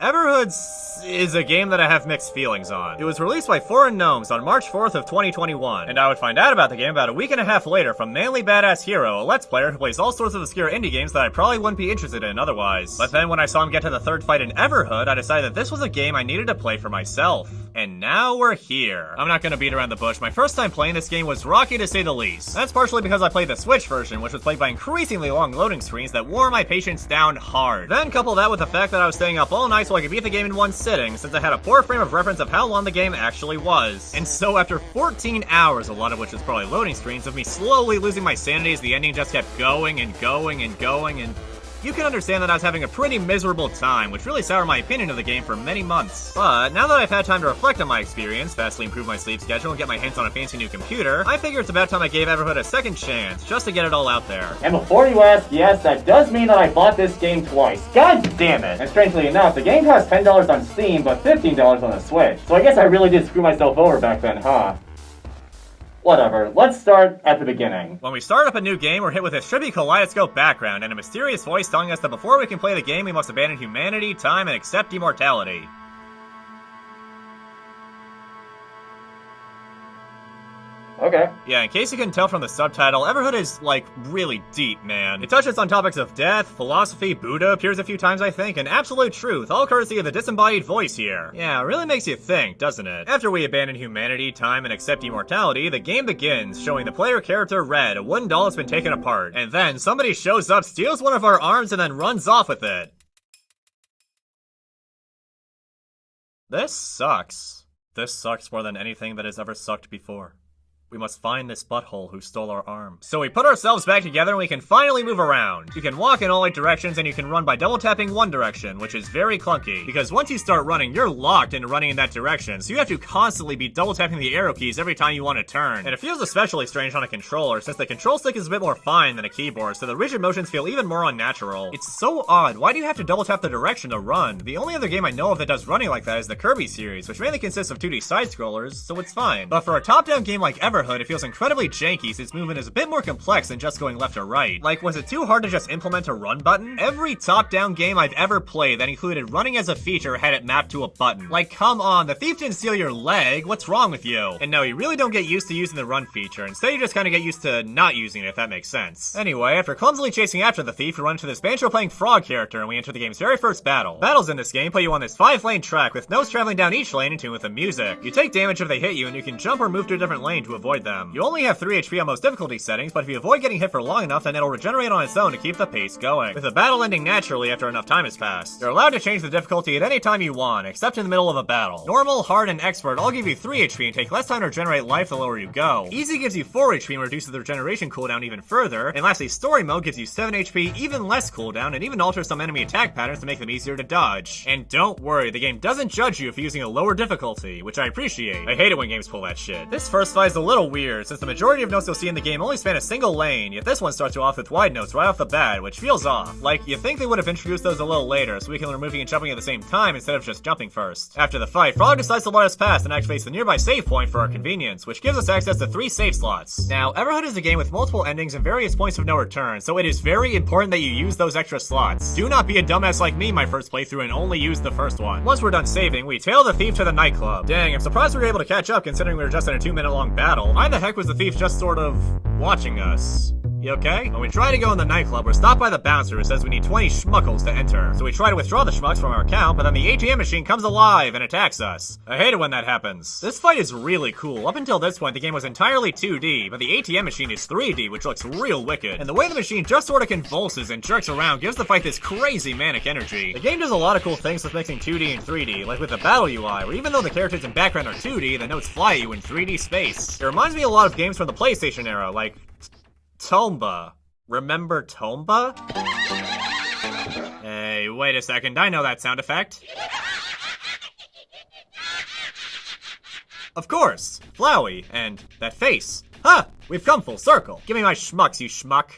Everhood is a game that I have mixed feelings on. It was released by Foreign Gnomes on March 4th of 2021, and I would find out about the game about a week and a half later from Manly Badass Hero, a Let's Player who plays all sorts of obscure indie games that I probably wouldn't be interested in otherwise. But then when I saw him get to the third fight in Everhood, I decided that this was a game I needed to play for myself. And now we're here. I'm not gonna beat around the bush. My first time playing this game was rocky to say the least. That's partially because I played the Switch version, which was played by increasingly long loading screens that wore my patience down hard. Then couple that with the fact that I was staying up all night so I could beat the game in one sitting, since I had a poor frame of reference of how long the game actually was. And so after 14 hours, a lot of which was probably loading screens, of me slowly losing my sanity as the ending just kept going and going and going, and you can understand that I was having a pretty miserable time, which really soured my opinion of the game for many months. But now that I've had time to reflect on my experience, vastly improve my sleep schedule, and get my hands on a fancy new computer, I figure it's about time I gave Everhood a second chance, just to get it all out there. And before you ask, yes, that does mean that I bought this game twice. God damn it! And strangely enough, the game costs $10 on Steam, but $15 on the Switch. So I guess I really did screw myself over back then, huh? Whatever, let's start at the beginning. When we start up a new game, we're hit with a trippy kaleidoscope background and a mysterious voice telling us that before we can play the game, we must abandon humanity, time, and accept immortality. Okay. Yeah, in case you couldn't tell from the subtitle, Everhood is, like, really deep, man. It touches on topics of death, philosophy, Buddha appears a few times, I think, and absolute truth, all courtesy of the disembodied voice here. Yeah, it really makes you think, doesn't it? After we abandon humanity, time, and accept immortality, the game begins, showing the player character Red, a wooden doll that's been taken apart. And then somebody shows up, steals one of our arms, and then runs off with it. This sucks. This sucks more than anything that has ever sucked before. We must find this butthole who stole our arm. So we put ourselves back together and we can finally move around. You can walk in all 8 directions and you can run by double tapping one direction, which is very clunky. Because once you start running, you're locked into running in that direction, so you have to constantly be double tapping the arrow keys every time you want to turn. And it feels especially strange on a controller, since the control stick is a bit more fine than a keyboard, so the rigid motions feel even more unnatural. It's so odd. Why do you have to double tap the direction to run? The only other game I know of that does running like that is the Kirby series, which mainly consists of 2D side-scrollers, so it's fine. But for a top-down game like Everhood, it feels incredibly janky since movement is a bit more complex than just going left or right. Like, was it too hard to just implement a run button? Every top-down game I've ever played that included running as a feature had it mapped to a button. Like, come on, the thief didn't steal your leg, what's wrong with you? And no, you really don't get used to using the run feature, instead you just kinda get used to not using it, if that makes sense. Anyway, after clumsily chasing after the thief, we run into this banjo-playing frog character and we enter the game's very first battle. Battles in this game put you on this 5-lane track with notes traveling down each lane in tune with the music. You take damage if they hit you and you can jump or move to a different lane to avoid them. You only have 3 HP on most difficulty settings, but if you avoid getting hit for long enough, then it'll regenerate on its own to keep the pace going, with the battle ending naturally after enough time has passed. You're allowed to change the difficulty at any time you want, except in the middle of a battle. Normal, hard, and expert all give you 3 HP and take less time to regenerate life the lower you go. Easy gives you 4 HP and reduces the regeneration cooldown even further, and lastly, story mode gives you 7 HP, even less cooldown, and even alters some enemy attack patterns to make them easier to dodge. And don't worry, the game doesn't judge you for using a lower difficulty, which I appreciate. I hate it when games pull that shit. This first fight is a little weird, since the majority of notes you'll see in the game only span a single lane, yet this one starts you off with wide notes right off the bat, which feels off. Like, you think they would have introduced those a little later, so we can learn moving and jumping at the same time instead of just jumping first. After the fight, Frog decides to let us pass and activates the nearby save point for our convenience, which gives us access to 3 save slots. Now, Everhood is a game with multiple endings and various points of no return, so it is very important that you use those extra slots. Do not be a dumbass like me my first playthrough and only use the first one. Once we're done saving, we tail the thief to the nightclub. Dang, I'm surprised we were able to catch up considering we were just in a 2-minute long battle. Why the heck was the thief just sort of watching us? You okay? When we try to go in the nightclub, we're stopped by the bouncer who says we need 20 schmuckles to enter. So we try to withdraw the schmucks from our account, but then the ATM machine comes alive and attacks us. I hate it when that happens. This fight is really cool. Up until this point, the game was entirely 2D, but the ATM machine is 3D, which looks real wicked. And the way the machine just sort of convulses and jerks around gives the fight this crazy manic energy. The game does a lot of cool things with mixing 2D and 3D, like with the battle UI, where even though the characters in background are 2D, the notes fly at you in 3D space. It reminds me a lot of games from the PlayStation era, like Tomba. Remember Tomba? Hey, wait a second, I know that sound effect. Of course, Flowey, and that face. Ha! We've come full circle. Give me my schmucks, you schmuck.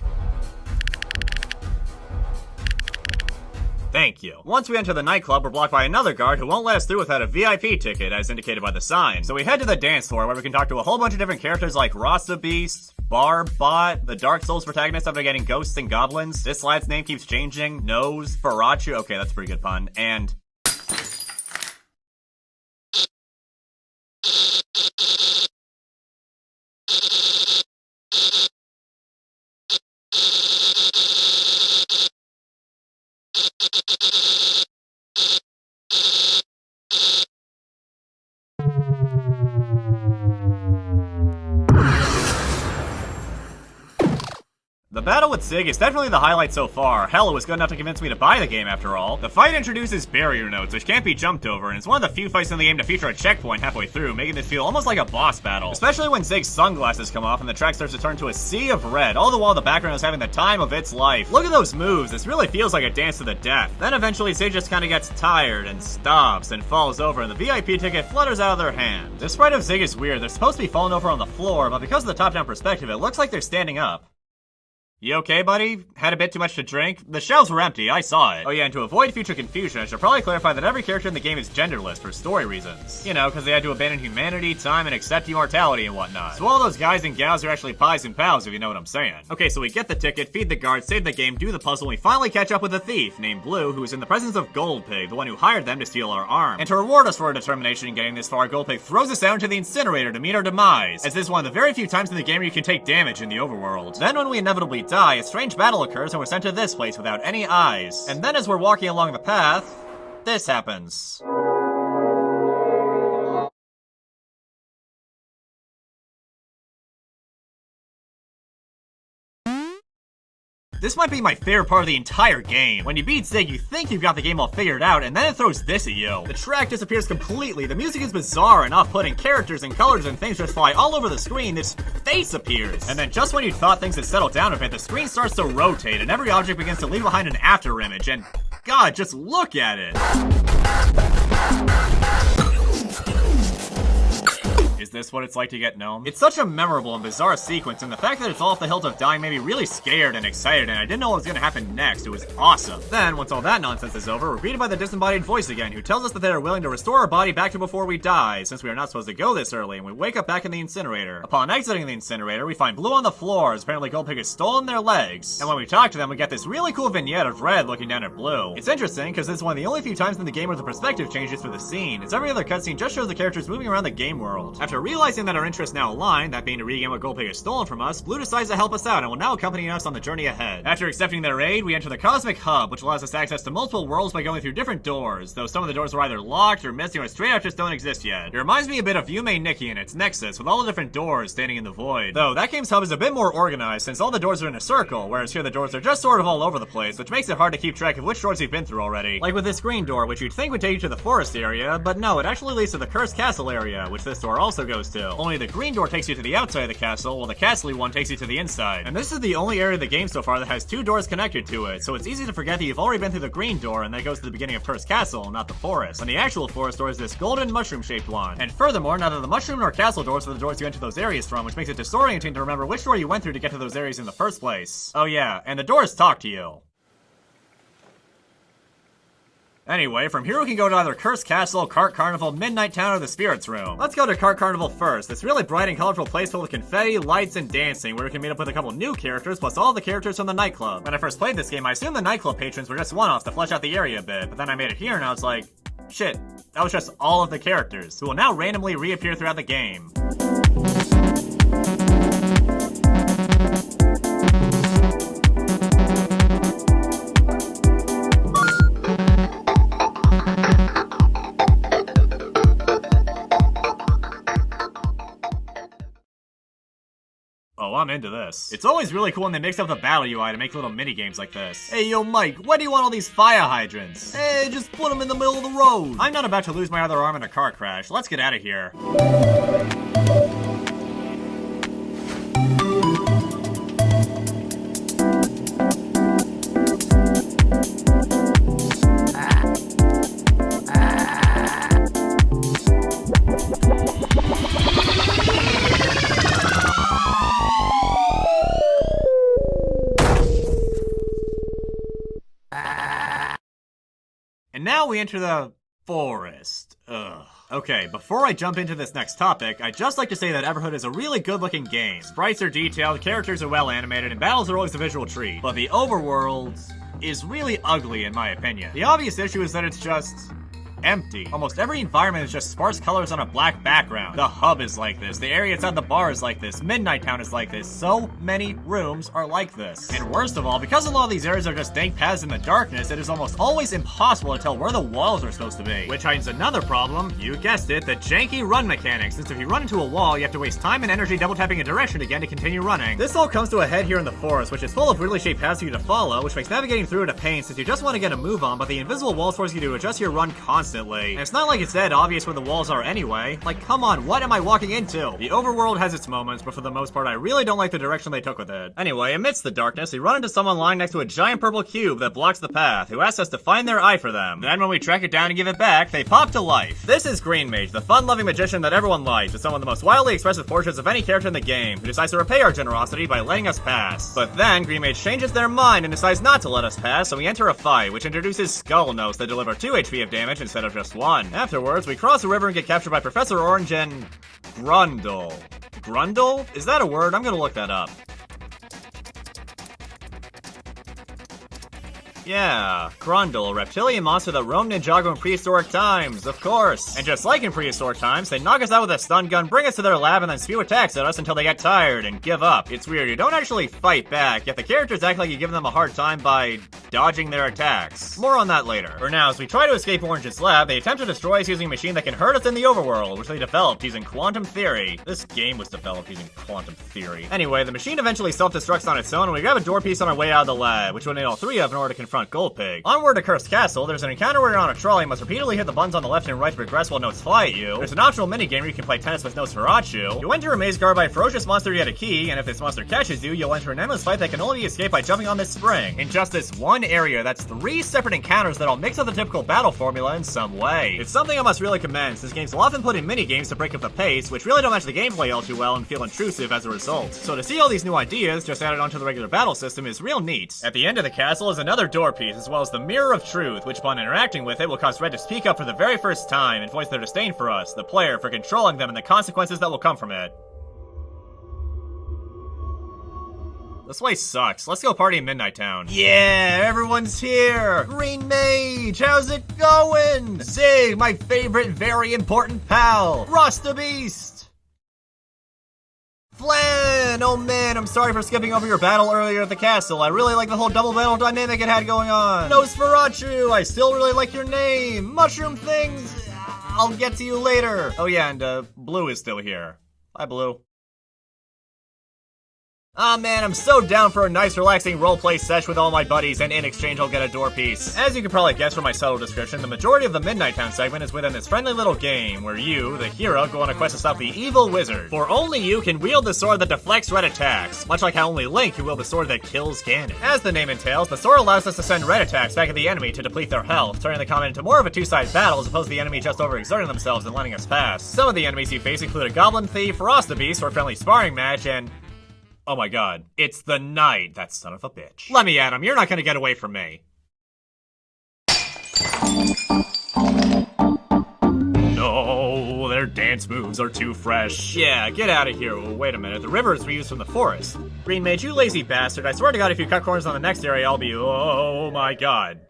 Thank you. Once we enter the nightclub, we're blocked by another guard who won't let us through without a VIP ticket, as indicated by the sign. So we head to the dance floor, where we can talk to a whole bunch of different characters like Rasta Beast, Barbot, the Dark Souls protagonist after getting ghosts and goblins, this lad's name keeps changing, Nose, Farachu, okay, that's a pretty good pun, and The battle with Sig is definitely the highlight so far. Hell, it was good enough to convince me to buy the game after all. The fight introduces barrier nodes, which can't be jumped over, and it's one of the few fights in the game to feature a checkpoint halfway through, making this feel almost like a boss battle. Especially when Sig's sunglasses come off and the track starts to turn to a sea of red, all the while the background is having the time of its life. Look at those moves, this really feels like a dance to the death. Then eventually Sig just kinda gets tired and stops and falls over and the VIP ticket flutters out of their hand. The sprite of Sig is weird, they're supposed to be falling over on the floor, but because of the top-down perspective, it looks like they're standing up. You okay, buddy? Had a bit too much to drink? The shelves were empty, I saw it. Oh yeah, and to avoid future confusion, I should probably clarify that every character in the game is genderless for story reasons. You know, because they had to abandon humanity, time, and accept immortality and whatnot. So all those guys and gals are actually pies and pals, if you know what I'm saying. Okay, so we get the ticket, feed the guard, save the game, do the puzzle, and we finally catch up with a thief named Blue, who is in the presence of Goldpig, the one who hired them to steal our arm. And to reward us for our determination in getting this far, Goldpig throws us out into the incinerator to meet our demise, as this is one of the very few times in the game where you can take damage in the overworld. Then when we inevitably die, a strange battle occurs and we're sent to this place without any eyes. And then as we're walking along the path, this happens. This might be my favorite part of the entire game. When you beat Sig, you think you've got the game all figured out, and then it throws this at you. The track disappears completely, the music is bizarre and off-putting, characters and colors and things just fly all over the screen, this face appears. And then just when you thought things had settled down a bit, the screen starts to rotate, and every object begins to leave behind an after image, and God, just look at it! Is this what it's like to get Gnomes? It's such a memorable and bizarre sequence, and the fact that it's all off the hilt of dying made me really scared and excited, and I didn't know what was gonna happen next. It was awesome. Then, once all that nonsense is over, we're greeted by the disembodied voice again, who tells us that they are willing to restore our body back to before we die, since we are not supposed to go this early, and we wake up back in the incinerator. Upon exiting the incinerator, we find Blue on the floor, as apparently Goldpig has stolen their legs. And when we talk to them, we get this really cool vignette of Red looking down at Blue. It's interesting, because it's one of the only few times in the game where the perspective changes for the scene, as every other cutscene just shows the characters moving around the game world. After realizing that our interests now align, that being to regain what Goldpig has stolen from us, Blue decides to help us out and will now accompany us on the journey ahead. After accepting their aid, we enter the Cosmic Hub, which allows us access to multiple worlds by going through different doors, though some of the doors are either locked or missing or straight up just don't exist yet. It reminds me a bit of Yume Nikki and its Nexus, with all the different doors standing in the void. Though, that game's hub is a bit more organized since all the doors are in a circle, whereas here the doors are just sort of all over the place, which makes it hard to keep track of which doors you've been through already. Like with this green door, which you'd think would take you to the forest area, but no, it actually leads to the Cursed Castle area, which this door also goes to. Only the green door takes you to the outside of the castle, while the castle-y one takes you to the inside. And this is the only area of the game so far that has two doors connected to it, so it's easy to forget that you've already been through the green door and that goes to the beginning of Cursed Castle, not the forest. And the actual forest door is this golden mushroom-shaped one. And furthermore, neither the mushroom nor castle doors are the doors you enter those areas from, which makes it disorienting to remember which door you went through to get to those areas in the first place. Oh yeah, and the doors talk to you. Anyway, from here we can go to either Cursed Castle, Cart Carnival, Midnight Town, or the Spirits Room. Let's go to Cart Carnival first. This really bright and colorful place filled with confetti, lights, and dancing, where we can meet up with a couple new characters, plus all the characters from the nightclub. When I first played this game, I assumed the nightclub patrons were just one-offs to flesh out the area a bit, but then I made it here and I was like, shit, that was just all of the characters, who will now randomly reappear throughout the game. Oh, I'm into this. It's always really cool when they mix up the battle UI to make little mini-games like this. Hey, yo, Mike, why do you want all these fire hydrants? Hey, just put them in the middle of the road. I'm not about to lose my other arm in a car crash. Let's get out of here. And now we enter the forest. Ugh. Okay, before I jump into this next topic, I'd just like to say that Everhood is a really good-looking game. Sprites are detailed, characters are well-animated, and battles are always a visual treat. But the overworld is really ugly in my opinion. The obvious issue is that it's just empty. Almost every environment is just sparse colors on a black background. The hub is like this, the area outside the bar is like this, Midnight Town is like this, so many rooms are like this. And worst of all, because a lot of these areas are just dank paths in the darkness, it is almost always impossible to tell where the walls are supposed to be. Which hides another problem, you guessed it, the janky run mechanics, since if you run into a wall, you have to waste time and energy double tapping a direction again to continue running. This all comes to a head here in the forest, which is full of weirdly shaped paths for you to follow, which makes navigating through it a pain since you just want to get a move on, but the invisible walls force you to adjust your run constantly. And it's not like it's that obvious where the walls are anyway. Like, come on, what am I walking into? The overworld has its moments, but for the most part, I really don't like the direction they took with it. Anyway, amidst the darkness, we run into someone lying next to a giant purple cube that blocks the path, who asks us to find their eye for them. Then when we track it down and give it back, they pop to life. This is Green Mage, the fun-loving magician that everyone likes, with some of the most wildly expressive portraits of any character in the game, who decides to repay our generosity by letting us pass. But then, Green Mage changes their mind and decides not to let us pass, so we enter a fight, which introduces Skull Notes that deliver 2 HP of damage instead of just 1. Afterwards, we cross the river and get captured by Professor Orange and... Grundle. Grundle? Is that a word? I'm gonna look that up. Yeah, Grundle, a reptilian monster that roamed Ninjago in prehistoric times, of course. And just like in prehistoric times, they knock us out with a stun gun, bring us to their lab, and then spew attacks at us until they get tired and give up. It's weird, you don't actually fight back, yet the characters act like you give them a hard time by dodging their attacks. More on that later. For now, as we try to escape Orange's lab, they attempt to destroy us using a machine that can hurt us in the overworld, which they developed using quantum theory. This game was developed using quantum theory. Anyway, the machine eventually self-destructs on its own, and we grab a door piece on our way out of the lab, which we'll need all 3 of in order to confront Goldpig. Onward to Cursed Castle, there's an encounter where you're on a trolley and must repeatedly hit the buttons on the left and right to progress while notes fly at you. There's an optional minigame where you can play tennis with Nosferatu. You enter a maze guarded by a ferocious monster to get a key, and if this monster catches you, you'll enter an endless fight that can only be escaped by jumping on this spring. In just this one area, that's 3 separate encounters that all mix up the typical battle formula in some way. It's something I must really commend, since games will often put in minigames to break up the pace, which really don't match the gameplay all too well and feel intrusive as a result. So to see all these new ideas just added onto the regular battle system is real neat. At the end of the castle is another door piece, as well as the Mirror of Truth, which upon interacting with it will cause Red to speak up for the very first time and voice their disdain for us, the player, for controlling them and the consequences that will come from it. This place sucks. Let's go party in Midnight Town. Yeah, everyone's here! Green Mage, how's it going? Zig, my favorite very important pal! Rasta Beast! Flan! Oh man, I'm sorry for skipping over your battle earlier at the castle. I really like the whole double battle dynamic it had going on. Nosferatu! I still really like your name! Mushroom things! I'll get to you later! Oh yeah, and Blue is still here. Hi, Blue. Ah man, I'm so down for a nice relaxing roleplay sesh with all my buddies, and in exchange I'll get a door piece. As you can probably guess from my subtle description, the majority of the Midnight Town segment is within this friendly little game, where you, the hero, go on a quest to stop the evil wizard. For only you can wield the sword that deflects red attacks, much like how only Link can wield the sword that kills Ganon. As the name entails, the sword allows us to send red attacks back at the enemy to deplete their health, turning the combat into more of a two-sided battle as opposed to the enemy just overexerting themselves and letting us pass. Some of the enemies you face include a Goblin Thief, Rasta Beast for a friendly sparring match, and... oh my god, it's the Knight, that son of a bitch. Let me at him, you're not gonna get away from me. No, their dance moves are too fresh. Yeah, get out of here. Oh, wait a minute, the river is reused from the forest. Green Mage, you lazy bastard, I swear to god if you cut corners on the next area, I'll be... oh my god.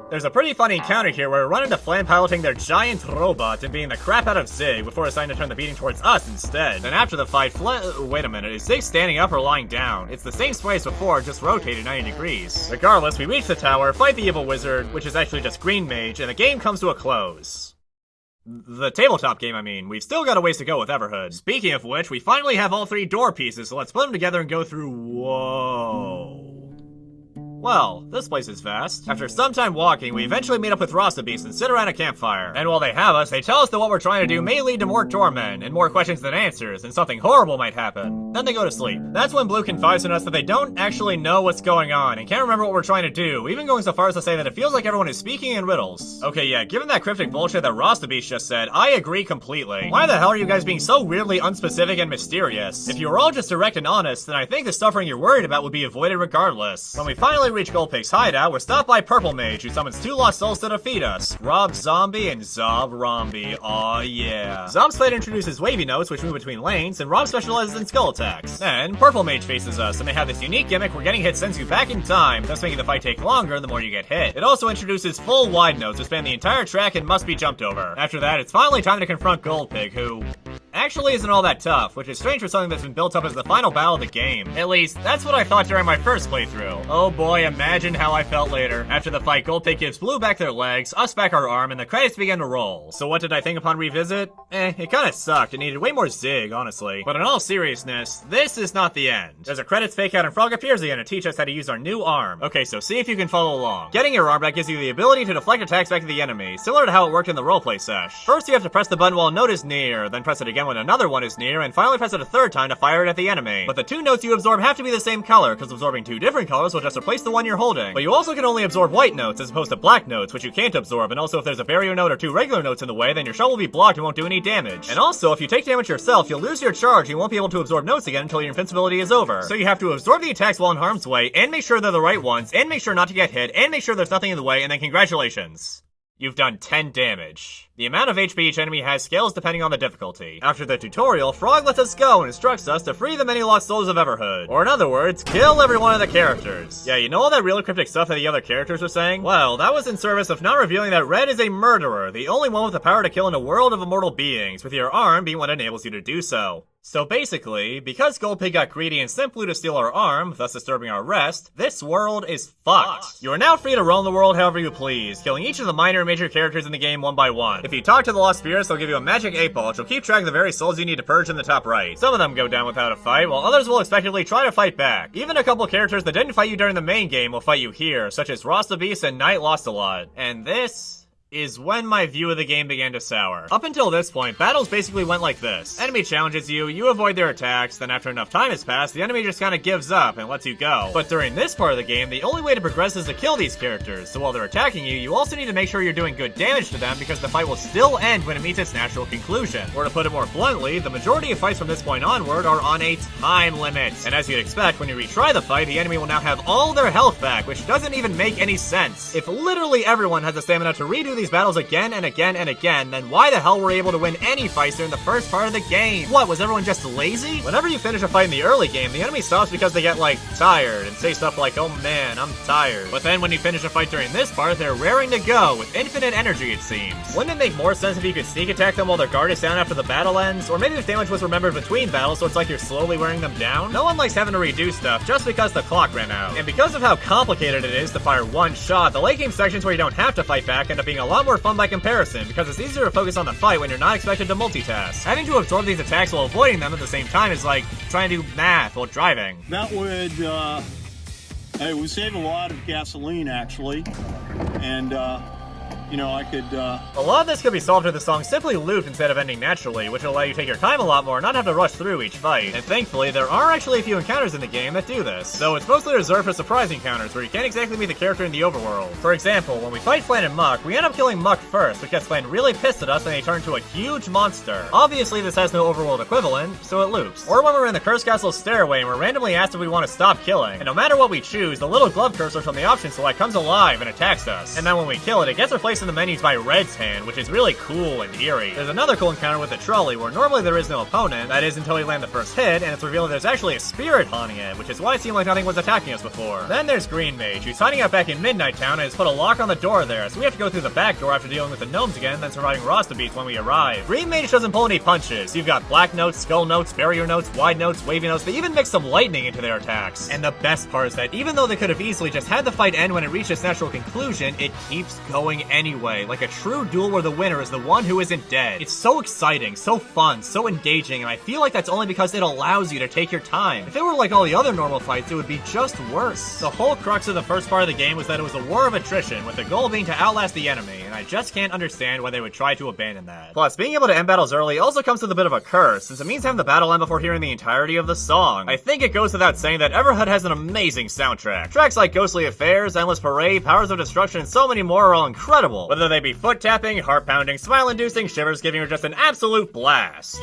There's a pretty funny encounter here where we run into Flan piloting their giant robot and beating the crap out of Zig before deciding to turn the beating towards us instead. Then after the fight, wait a minute, is Zig standing up or lying down? It's the same space before, just rotated 90 degrees. Regardless, we reach the tower, fight the evil wizard, which is actually just Green Mage, and the game comes to a close. The tabletop game, I mean. We've still got a ways to go with Everhood. Speaking of which, we finally have all 3 door pieces, so let's put them together and go through... whoa... well, this place is fast. After some time walking, we eventually meet up with Rasta Beast and sit around a campfire. And while they have us, they tell us that what we're trying to do may lead to more torment, and more questions than answers, and something horrible might happen. Then they go to sleep. That's when Blue confides in us that they don't actually know what's going on, and can't remember what we're trying to do, even going so far as to say that it feels like everyone is speaking in riddles. Okay, yeah, given that cryptic bullshit that Rasta Beast just said, I agree completely. Why the hell are you guys being so weirdly unspecific and mysterious? If you were all just direct and honest, then I think the suffering you're worried about would be avoided regardless. When we finally finally reach Goldpig's hideout, we're stopped by Purple Mage, who summons 2 lost souls to defeat us, Rob Zombie and Zob Rombi. Aw yeah. Zob's fight introduces wavy notes, which move between lanes, and Rob specializes in skull attacks. Then, Purple Mage faces us, and they have this unique gimmick where getting hit sends you back in time, thus making the fight take longer the more you get hit. It also introduces full wide notes, which span the entire track and must be jumped over. After that, it's finally time to confront Goldpig, who actually isn't all that tough, which is strange for something that's been built up as the final battle of the game. At least, that's what I thought during my first playthrough. Oh boy, imagine how I felt later. After the fight, Goldpig gives Blue back their legs, us back our arm, and the credits begin to roll. So what did I think upon revisit? It kinda sucked. It needed way more zig, honestly. But in all seriousness, this is not the end. There's a credits fake out and Frog appears again to teach us how to use our new arm. Okay, so see if you can follow along. Getting your arm back gives you the ability to deflect attacks back to the enemy, similar to how it worked in the roleplay sesh. First you have to press the button while a note is near, then press it again when another one is near, and finally press it a third time to fire it at the enemy. But the 2 notes you absorb have to be the same color, because absorbing 2 different colors will just replace the one you're holding. But you also can only absorb white notes as opposed to black notes, which you can't absorb, and also if there's a barrier note or 2 regular notes in the way, then your shot will be blocked and won't do any damage. And also, if you take damage yourself, you'll lose your charge and you won't be able to absorb notes again until your invincibility is over. So you have to absorb the attacks while in harm's way, and make sure they're the right ones, and make sure not to get hit, and make sure there's nothing in the way, and then congratulations. You've done 10 damage. The amount of HP each enemy has scales depending on the difficulty. After the tutorial, Frog lets us go and instructs us to free the many lost souls of Everhood. Or in other words, kill every one of the characters. Yeah, you know all that really cryptic stuff that the other characters were saying? Well, that was in service of not revealing that Red is a murderer, the only one with the power to kill in a world of immortal beings, with your arm being what enables you to do so. So basically, because Goldpig got greedy and sent Blue to steal our arm, thus disturbing our rest, this world is fucked. You are now free to roam the world however you please, killing each of the minor and major characters in the game one by one. If you talk to the Lost Spirits, they'll give you a magic 8-ball, which will keep track of the very souls you need to purge in the top right. Some of them go down without a fight, while others will expectedly try to fight back. Even a couple characters that didn't fight you during the main game will fight you here, such as Ross the Beast and Knight Lost a Lot. And this is when my view of the game began to sour. Up until this point, battles basically went like this. Enemy challenges you, you avoid their attacks, then after enough time has passed, the enemy just kinda gives up and lets you go. But during this part of the game, the only way to progress is to kill these characters, so while they're attacking you, you also need to make sure you're doing good damage to them because the fight will still end when it meets its natural conclusion. Or to put it more bluntly, the majority of fights from this point onward are on a time limit. And as you'd expect, when you retry the fight, the enemy will now have all their health back, which doesn't even make any sense. If literally everyone has the stamina to redo these battles again and again and again, then why the hell were we able to win any fights during the first part of the game? What, was everyone just lazy? Whenever you finish a fight in the early game, the enemy stops because they get, like, tired, and say stuff like, oh man, I'm tired. But then when you finish a fight during this part, they're raring to go, with infinite energy it seems. Wouldn't it make more sense if you could sneak attack them while their guard is down after the battle ends? Or maybe if damage was remembered between battles, so it's like you're slowly wearing them down? No one likes having to redo stuff just because the clock ran out. And because of how complicated it is to fire one shot, the late game sections where you don't have to fight back end up being a lot more fun by comparison, because it's easier to focus on the fight when you're not expected to multitask. Having to absorb these attacks while avoiding them at the same time is like trying to do math while driving. That would, it would save a lot of gasoline, actually, and, you know, I could, A lot of this could be solved if the song simply looped instead of ending naturally, which will allow you to take your time a lot more and not have to rush through each fight. And thankfully, there are actually a few encounters in the game that do this, though it's mostly reserved for surprise encounters where you can't exactly meet the character in the overworld. For example, when we fight Flan and Muck, we end up killing Muck first, which gets Flan really pissed at us and they turn into a huge monster. Obviously, this has no overworld equivalent, so it loops. Or when we're in the Curse Castle stairway and we're randomly asked if we want to stop killing, and no matter what we choose, the little glove cursor from the option select comes alive and attacks us. And then when we kill it, it gets replaced in the menus by Red's hand, which is really cool and eerie. There's another cool encounter with the trolley where normally there is no opponent, that is until you land the first hit, and it's revealed there's actually a spirit haunting it, which is why it seemed like nothing was attacking us before. Then there's Green Mage, who's hiding out back in Midnight Town and has put a lock on the door there, so we have to go through the back door after dealing with the gnomes again and then surviving Rasta Beats when we arrive. Green Mage doesn't pull any punches. You've got black notes, skull notes, barrier notes, wide notes, wavy notes, they even mix some lightning into their attacks. And the best part is that even though they could have easily just had the fight end when it reached its natural conclusion, it keeps going anyway, like a true duel where the winner is the one who isn't dead. It's so exciting, so fun, so engaging, and I feel like that's only because it allows you to take your time. If it were like all the other normal fights, it would be just worse. The whole crux of the first part of the game was that it was a war of attrition, with the goal being to outlast the enemy, and I just can't understand why they would try to abandon that. Plus, being able to end battles early also comes with a bit of a curse, since it means having the battle end before hearing the entirety of the song. I think it goes without saying that Everhood has an amazing soundtrack. Tracks like Ghostly Affairs, Endless Parade, Powers of Destruction, and so many more are all incredible, whether they be foot tapping, heart pounding, smile inducing, shivers giving, or just an absolute blast.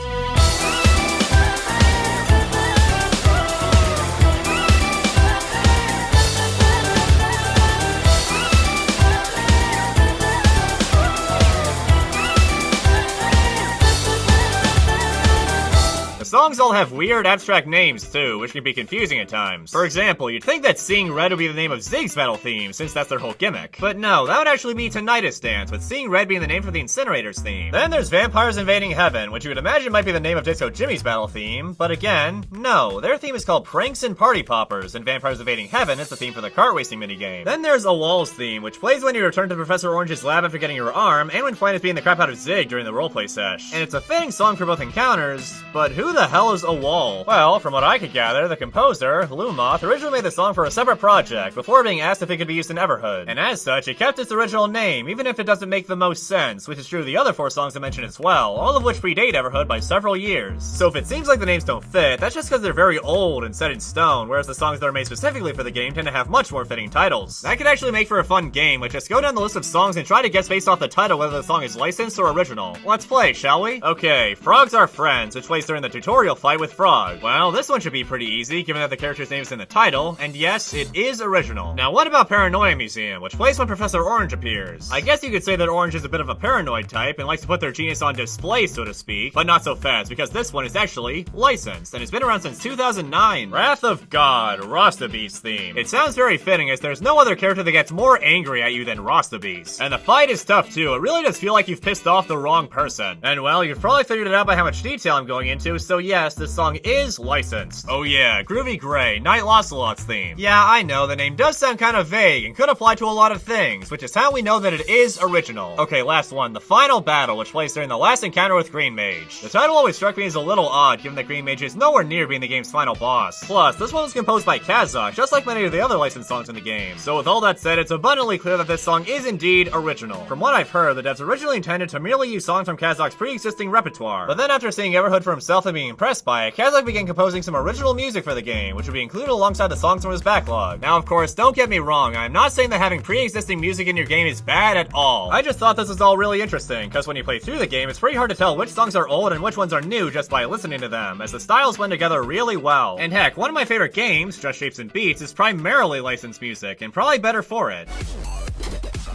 songs all have weird, abstract names too, which can be confusing at times. For example, you'd think that Seeing Red would be the name of Zig's battle theme, since that's their whole gimmick. But no, that would actually be Tinnitus Dance, with Seeing Red being the name for the Incinerators theme. Then there's Vampires Invading Heaven, which you would imagine might be the name of Disco Jimmy's battle theme, but again, no. Their theme is called Pranks and Party Poppers, and Vampires Invading Heaven is the theme for the kart racing minigame. Then there's OWOL's theme, which plays when you return to Professor Orange's lab after getting your arm, and when Fine is beating the crap out of Zig during the roleplay sesh. And it's a fitting song for both encounters, but who the hell is OWOL? Well, from what I could gather, the composer, Lumoth, originally made the song for a separate project, before being asked if it could be used in Everhood. And as such, it kept its original name, even if it doesn't make the most sense, which is true of the other 4 songs I mentioned as well, all of which predate Everhood by several years. So if it seems like the names don't fit, that's just because they're very old and set in stone, whereas the songs that are made specifically for the game tend to have much more fitting titles. That could actually make for a fun game, which just go down the list of songs and try to guess based off the title whether the song is licensed or original. Let's play, shall we? Okay, Frogs Are Friends, which plays during the tutorial fight with Frog. Well, this one should be pretty easy, given that the character's name is in the title, and yes, it is original. Now what about Paranoia Museum, which plays when Professor Orange appears? I guess you could say that Orange is a bit of a paranoid type and likes to put their genius on display, so to speak, but not so fast, because this one is actually licensed, and it's been around since 2009. Wrath of God, Rostabeast's theme. It sounds very fitting, as there's no other character that gets more angry at you than Rostabeast. And the fight is tough too, it really does feel like you've pissed off the wrong person. And well, you've probably figured it out by how much detail I'm going into, so yes, this song is licensed. Oh yeah, Groovy Gray, Night Locelot's theme. Yeah, I know, the name does sound kind of vague, and could apply to a lot of things, which is how we know that it is original. Okay, last one, The Final Battle, which plays during the last encounter with Green Mage. The title always struck me as a little odd, given that Green Mage is nowhere near being the game's final boss. Plus, this one was composed by Kazakh, just like many of the other licensed songs in the game. So with all that said, it's abundantly clear that this song is indeed original. From what I've heard, the devs originally intended to merely use songs from Kazakh's pre-existing repertoire, but then after seeing Everhood for himself and being impressed by it, Kazakh began composing some original music for the game, which would be included alongside the songs from his backlog. Now, of course, don't get me wrong, I'm not saying that having pre-existing music in your game is bad at all. I just thought this was all really interesting, because when you play through the game, it's pretty hard to tell which songs are old and which ones are new just by listening to them, as the styles blend together really well. And heck, one of my favorite games, Just Shapes and Beats, is primarily licensed music, and probably better for it.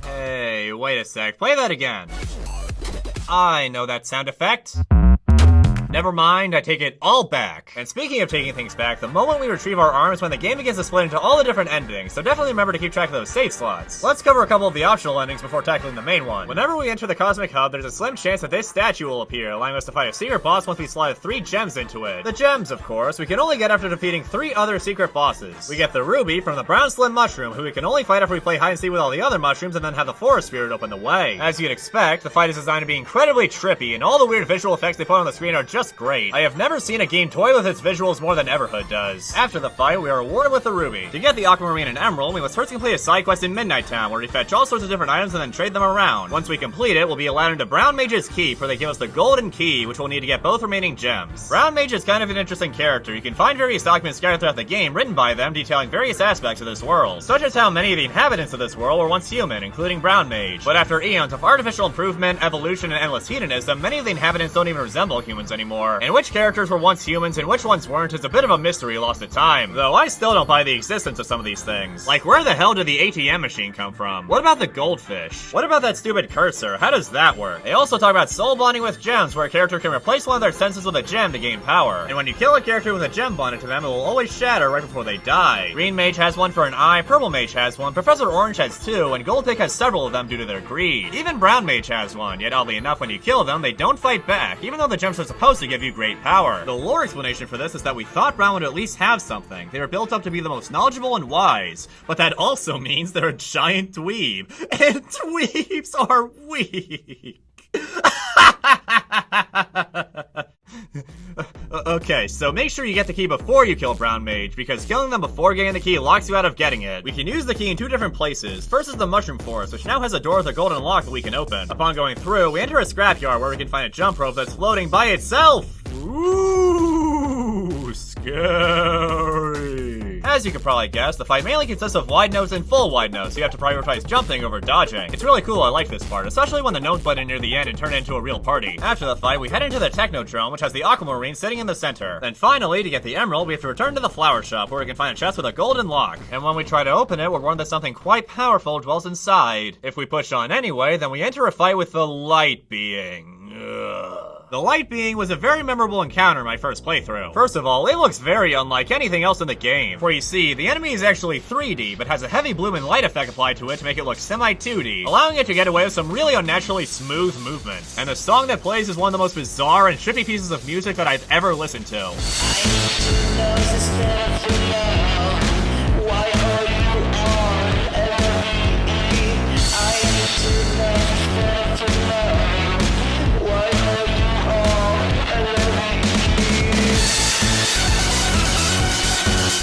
Hey, wait a sec, play that again. I know that sound effect. Never mind, I take it all back. And speaking of taking things back, the moment we retrieve our arms is when the game begins to split into all the different endings, so definitely remember to keep track of those save slots. Let's cover a couple of the optional endings before tackling the main one. Whenever we enter the Cosmic Hub, there's a slim chance that this statue will appear, allowing us to fight a secret boss once we slide 3 gems into it. The gems, of course, we can only get after defeating 3 other secret bosses. We get the Ruby from the Brown Slim Mushroom, who we can only fight after we play hide and seek with all the other mushrooms and then have the Forest Spirit open the way. As you'd expect, the fight is designed to be incredibly trippy, and all the weird visual effects they put on the screen are just great. I have never seen a game toy with its visuals more than Everhood does. After the fight, we are rewarded with the Ruby. To get the Aquamarine and Emerald, we must first complete a side quest in Midnight Town, where we fetch all sorts of different items and then trade them around. Once we complete it, we'll be allowed into Brown Mage's Keep, where they give us the Golden Key, which we'll need to get both remaining gems. Brown Mage is kind of an interesting character. You can find various documents scattered throughout the game written by them detailing various aspects of this world, such as how many of the inhabitants of this world were once human, including Brown Mage. But after eons of artificial improvement, evolution, and endless hedonism, many of the inhabitants don't even resemble humans anymore. And which characters were once humans and which ones weren't is a bit of a mystery lost to time, though I still don't buy the existence of some of these things. Like, where the hell did the ATM machine come from? What about the goldfish? What about that stupid cursor? How does that work? They also talk about soul bonding with gems, where a character can replace one of their senses with a gem to gain power. And when you kill a character with a gem bonded to them, it will always shatter right before they die. Green Mage has one for an eye, Purple Mage has one, Professor Orange has 2, and Goldpick has several of them due to their greed. Even Brown Mage has one, yet oddly enough, when you kill them, they don't fight back, even though the gems are supposed to give you great power. The lore explanation for this is that we thought Brown would at least have something. They were built up to be the most knowledgeable and wise, but that also means they're a giant dweeb, and dweebs are weak. Okay, so make sure you get the key before you kill Brown Mage, because killing them before getting the key locks you out of getting it. We can use the key in 2 different places. First is the Mushroom Forest, which now has a door with a golden lock that we can open. Upon going through, we enter a scrapyard where we can find a jump rope that's floating by itself. Ooh, scary. As you can probably guess, the fight mainly consists of wide notes and full wide notes, so you have to prioritize jumping over dodging. It's really cool, I like this part, especially when the notes button near the end and turn into a real party. After the fight, we head into the Technodrome, which has the Aquamarine sitting in the center. Then finally, to get the Emerald, we have to return to the flower shop, where we can find a chest with a golden lock. And when we try to open it, we're warned that something quite powerful dwells inside. If we push on anyway, then we enter a fight with the Light Being. Ugh. The light being was a very memorable encounter in my first playthrough. First of all, it looks very unlike anything else in the game. For you see, the enemy is actually 3D, but has a heavy bloom and light effect applied to it to make it look semi-2D, allowing it to get away with some really unnaturally smooth movements. And the song that plays is one of the most bizarre and trippy pieces of music that I've ever listened to.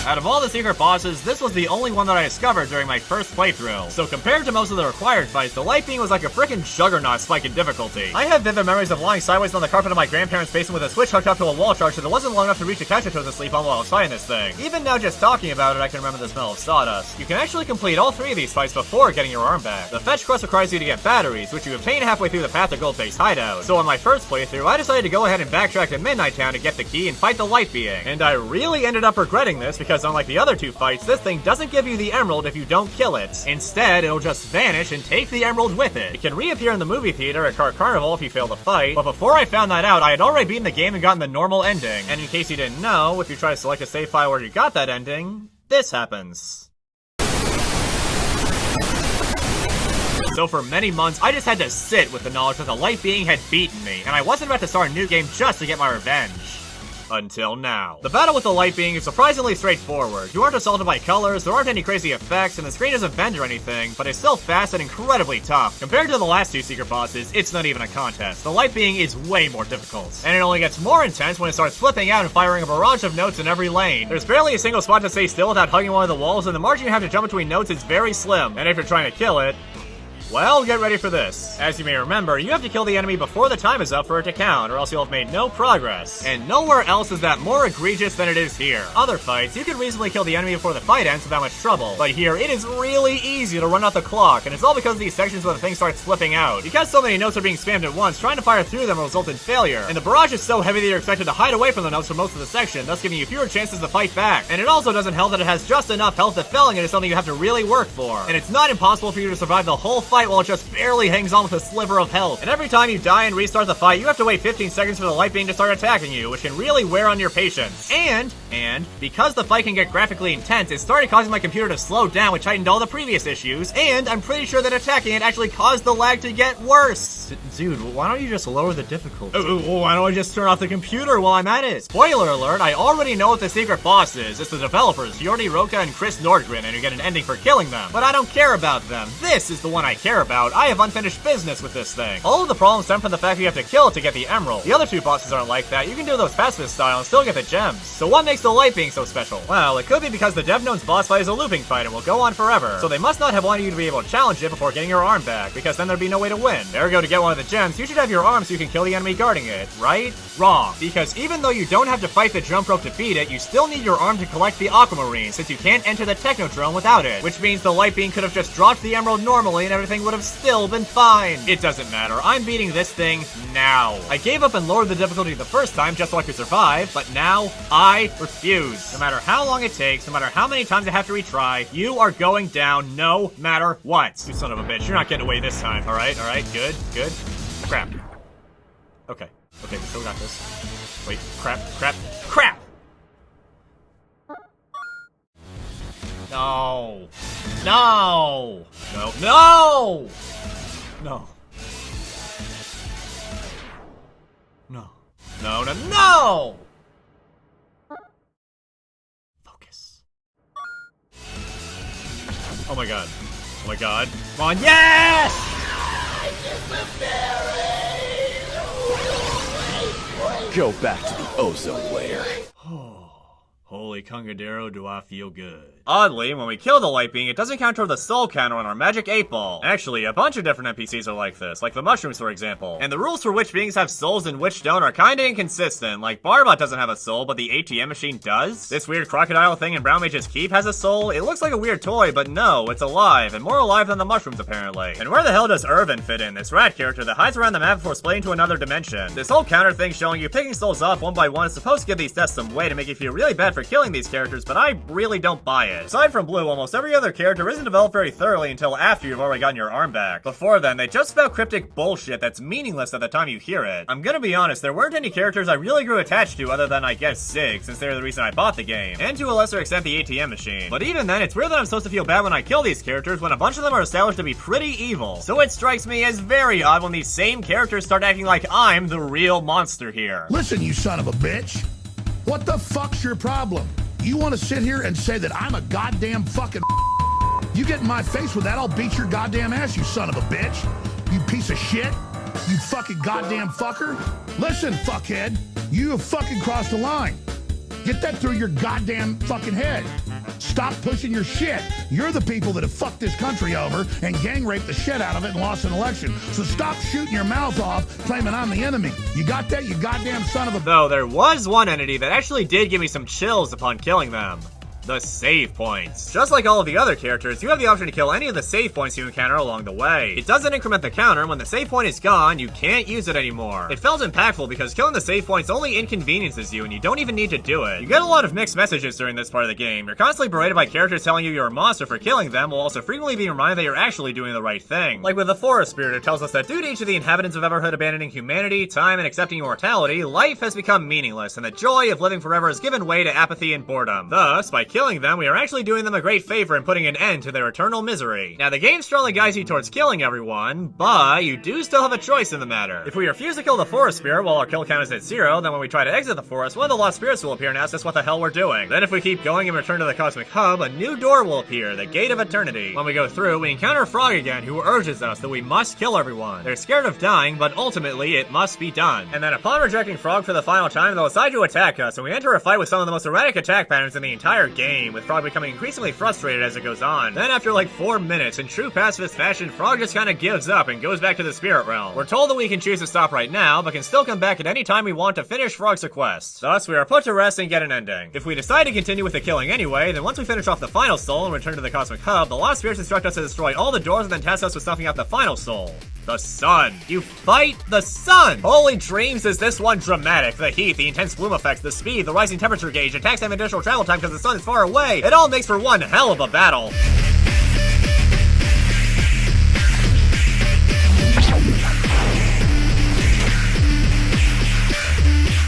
Out of all the secret bosses, this was the only one that I discovered during my first playthrough. So compared to most of the required fights, the light being was like a freaking juggernaut spike in difficulty. I have vivid memories of lying sideways on the carpet of my grandparents' basement with a switch hooked up to a wall charge that it wasn't long enough to reach the couch I was asleep on while I was fighting this thing. Even now just talking about it, I can remember the smell of sawdust. You can actually complete all 3 of these fights before getting your arm back. The fetch quest requires you to get batteries, which you obtain halfway through the path to Goldface hideout. So on my first playthrough, I decided to go ahead and backtrack to Midnight Town to get the key and fight the light being. And I really ended up regretting this because unlike the other 2 fights, this thing doesn't give you the emerald if you don't kill it. Instead, it'll just vanish and take the emerald with it. It can reappear in the movie theater at Car Carnival if you fail to fight, but before I found that out, I had already beaten the game and gotten the normal ending. And in case you didn't know, if you try to select a save file where you got that ending, this happens. So for many months, I just had to sit with the knowledge that the light being had beaten me, and I wasn't about to start a new game just to get my revenge. Until now. The battle with the light being is surprisingly straightforward. You aren't assaulted by colors, there aren't any crazy effects, and the screen doesn't bend or anything, but it's still fast and incredibly tough. Compared to the last 2 secret bosses, it's not even a contest. The light being is way more difficult. And it only gets more intense when it starts flipping out and firing a barrage of notes in every lane. There's barely a single spot to stay still without hugging one of the walls, and the margin you have to jump between notes is very slim. And if you're trying to kill it, well, get ready for this. As you may remember, you have to kill the enemy before the time is up for it to count, or else you'll have made no progress. And nowhere else is that more egregious than it is here. Other fights, you can reasonably kill the enemy before the fight ends without much trouble. But here, it is really easy to run out the clock, and it's all because of these sections where the thing starts flipping out. Because so many notes are being spammed at once, trying to fire through them will result in failure. And the barrage is so heavy that you're expected to hide away from the notes for most of the section, thus giving you fewer chances to fight back. And it also doesn't help that it has just enough health that felling it is something you have to really work for. And it's not impossible for you to survive the whole fight while it just barely hangs on with a sliver of health. And every time you die and restart the fight, you have to wait 15 seconds for the light being to start attacking you, which can really wear on your patience. And because the fight can get graphically intense, it started causing my computer to slow down, which heightened all the previous issues, and I'm pretty sure that attacking it actually caused the lag to get worse. Dude, why don't you just lower the difficulty? Why don't I just turn off the computer while I'm at it? Spoiler alert, I already know what the secret boss is. It's the developers, Jordi Roca and Chris Nordgren, and you get an ending for killing them. But I don't care about them. This is the one I care about. I have unfinished business with this thing. All of the problems stem from the fact that you have to kill it to get the emerald. The other 2 bosses aren't like that. You can do those pacifist style and still get the gems. So what makes the light being so special? Well, it could be because the DevGnomes boss fight is a looping fight and will go on forever. So they must not have wanted you to be able to challenge it before getting your arm back, because then there'd be no way to win. Ergo, to get one of the gems, you should have your arm so you can kill the enemy guarding it, right? Wrong. Because even though you don't have to fight the jump rope to beat it, you still need your arm to collect the aquamarine, since you can't enter the Technodrome without it. Which means the light being could have just dropped the emerald normally and everything would have still been fine. It doesn't matter. I'm beating this thing now. I gave up and lowered the difficulty the first time just so I could survive, but now I refuse. No matter how long it takes, no matter how many times I have to retry, you are going down no matter what. You son of a bitch, you're not getting away this time. Alright, good. Crap. Okay, we still got this. Wait, crap. No. Focus. Oh my god. Come on, yes! Go back to the ozone layer. Holy Congadero, do I feel good. Oddly, when we kill the light being, it doesn't count toward the soul counter on our magic 8-ball. Actually, a bunch of different NPCs are like this, like the mushrooms for example. And the rules for which beings have souls and which don't are kinda inconsistent. Like Barbot doesn't have a soul, but the ATM machine does. This weird crocodile thing in Brown Mage's Keep has a soul. It looks like a weird toy, but no, it's alive, and more alive than the mushrooms apparently. And where the hell does Irvin fit in, this rat character that hides around the map before splitting to another dimension? This whole counter thing showing you picking souls off one by one is supposed to give these tests some weight to make you feel really bad for killing these characters, but I really don't buy it. it. Aside from Blue, almost every other character isn't developed very thoroughly until after you've already gotten your arm back. Before then, they just spout cryptic bullshit that's meaningless at the time you hear it. I'm gonna be honest, there weren't any characters I really grew attached to other than, I guess, Sig, since they're the reason I bought the game, and to a lesser extent the ATM machine. But even then, it's weird that I'm supposed to feel bad when I kill these characters when a bunch of them are established to be pretty evil. So it strikes me as very odd when these same characters start acting like I'm the real monster here. Listen, you son of a bitch. What the fuck's your problem? You want to sit here and say that I'm a goddamn fucking You get in my face with that, I'll beat your goddamn ass, you son of a bitch. You piece of shit. You fucking goddamn fucker. Listen, fuckhead. You have fucking crossed the line. Get that through your goddamn fucking head. Stop pushing your shit. You're the people that have fucked this country over and gang raped the shit out of it and lost an election. So stop shooting your mouth off claiming I'm the enemy. You got that, you goddamn son of a... Though there was one entity that actually did give me some chills upon killing them. The save points. Just like all of the other characters, you have the option to kill any of the save points you encounter along the way. It doesn't increment the counter, and when the save point is gone, you can't use it anymore. It felt impactful because killing the save points only inconveniences you, and you don't even need to do it. You get a lot of mixed messages during this part of the game. You're constantly berated by characters telling you you're a monster for killing them, while also frequently being reminded that you're actually doing the right thing. Like with the Forest Spirit, it tells us that due to each of the inhabitants of Everhood abandoning humanity, time, and accepting immortality, life has become meaningless, and the joy of living forever has given way to apathy and boredom. Thus, by killing them, we are actually doing them a great favor and putting an end to their eternal misery. Now, the game strongly guides you towards killing everyone, but you do still have a choice in the matter. If we refuse to kill the Forest Spirit while our kill count is at 0, then when we try to exit the forest, one of the Lost Spirits will appear and ask us what the hell we're doing. Then if we keep going and return to the Cosmic Hub, a new door will appear, the Gate of Eternity. When we go through, we encounter Frog again, who urges us that we must kill everyone. They're scared of dying, but ultimately, it must be done. And then upon rejecting Frog for the final time, they'll decide to attack us, and we enter a fight with some of the most erratic attack patterns in the entire game, with Frog becoming increasingly frustrated as it goes on. Then after like 4 minutes, in true pacifist fashion, Frog just kinda gives up and goes back to the spirit realm. We're told that we can choose to stop right now, but can still come back at any time we want to finish Frog's request. Thus, we are put to rest and get an ending. If we decide to continue with the killing anyway, then once we finish off the final soul and return to the Cosmic Hub, the Lost Spirits instruct us to destroy all the doors and then task us with snuffing out the final soul. The sun. You fight the sun! Holy dreams, is this one dramatic. The heat, the intense bloom effects, the speed, the rising temperature gauge, attacks have additional travel time because the sun is far away. It all makes for one hell of a battle.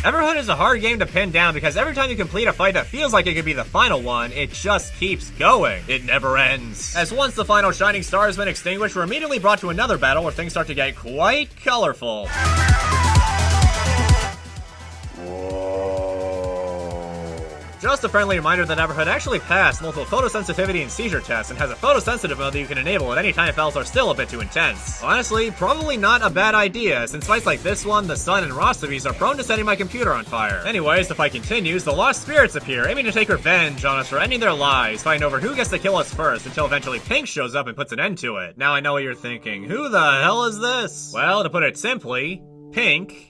Everhood is a hard game to pin down because every time you complete a fight that feels like it could be the final one, it just keeps going. It never ends. As once the final shining star has been extinguished, we're immediately brought to another battle where things start to get quite colorful. Just a friendly reminder that Everhood actually passed multiple photosensitivity and seizure tests and has a photosensitive mode that you can enable at any time if battles are still a bit too intense. Honestly, probably not a bad idea, since fights like this one, the sun, and Rostavies are prone to setting my computer on fire. Anyways, the fight continues, the Lost Spirits appear, aiming to take revenge on us for ending their lives, fighting over who gets to kill us first, until eventually Pink shows up and puts an end to it. Now I know what you're thinking, who the hell is this? Well, to put it simply, Pink